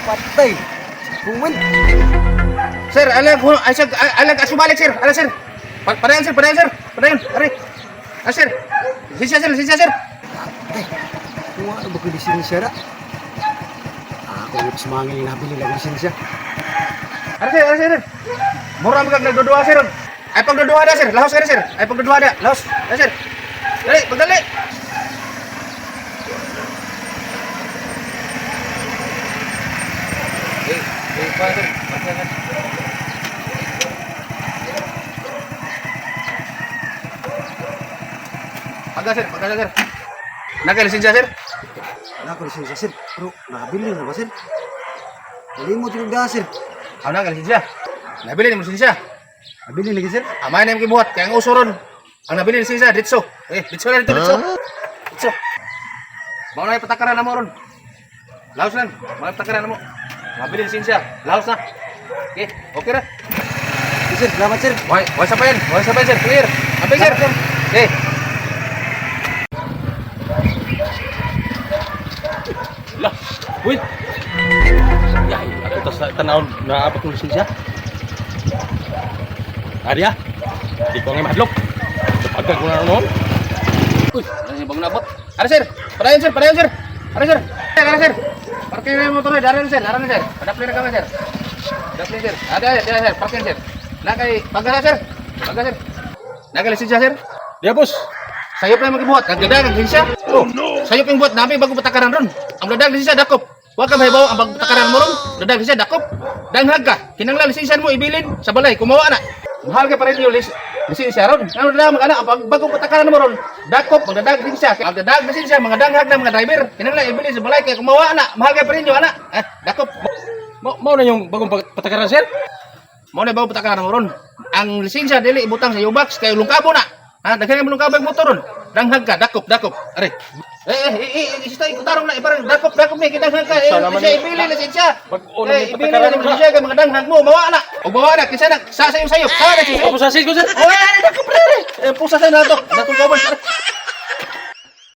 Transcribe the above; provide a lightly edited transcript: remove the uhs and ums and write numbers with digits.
Patay. Buwin. Sir, alag asubalik sir. Ala sir. Padayon sir, padayon sir. Padayon. Ari. Ah sir. Lisensya sir, lisensya sir. Patay. Kuha na ba ko lisensya na? Ako yung sumangin yung nabili lang lisensya. Ara sir, ara sir. Mura mo kag nagduduha sir. Ay pagduduha da sir. Lahos ka sir. Ay pagduduha da. Lahos. Ala sir. Dali, pagdali. Pa sir. Pasangan. Pagka sir. Naka-lisensya sir? Wala ko lisensya sir. Pero nabili na ba sir? Nalimot yung da sir. Ako naka-lisensya. Nabili ni mo lisensya. Nabili lagi sir. Amay na yung kibuhat, kaya ang uso ron. Ang nabili ni lisensya, ditso. Ditso na dito, ditso. Ditso. Mau na yung patakaran na mo ron. Laos lang, mau yung patakaran na mo. Nabili ni lisensya, laos na. Okay na. Sir, salamat sir. Why sabayan, sir. Clear. Ampay sir. Okay. Lah, wait. Ya, aku tas tanahon na apa tulis siya. Arya. Di ko nga madlok. Pagka ko na noon. Uy, nasi bang nabot. Ada sir. Padayon sir. Ada sir. Ada sir. Parkir yung motor daran sir. Ada player ka sir. Sir. Ada sir. Parkir sir. Nakay pagka sir. Nakay lisensya sir. Dia bos. Sayop na magbuhat. Nagdadag ang lisensya. Oh, no. Sayop yung buhat namin bago patakaran ron. Ang dadag lisensya dakop. Wa ka mahibaw ang pagpatakaran mo ron. Dadag lisensya dakop. Danghag ka. Kinanglan lisensya mo ibilin sa balay. Kumawa na. Mahal ka pa rin yung lisensya ron. Ano dadag mga anak ang bagong patakaran mo ron. Dakop magdadag lisensya. Ang dadag lisensya mga danghag na mga driver. Kinanglan ibilin sa balay kay kumawa na. Mahal ka pa rin yung anak. Dakop. Mau na yung bagong patakaran sir? Mo na bagong patakaran mo ron. Ang lisensya dili ibutang sa U-box kay lungkabo na. Daghan mo lungkabo ang motor ron. Danghag ka, dakop. Are. Isita ikutarong na iparang dakop ni kidanghag ka. Siya ibili lisensya. Ibili lisensya kay mga danghag mo mawa na. O mawa na kinsa na sasayo. Sa na siya. Apa sasis ko sir? Dakop pre. Pusa sa nato. Natong kawan.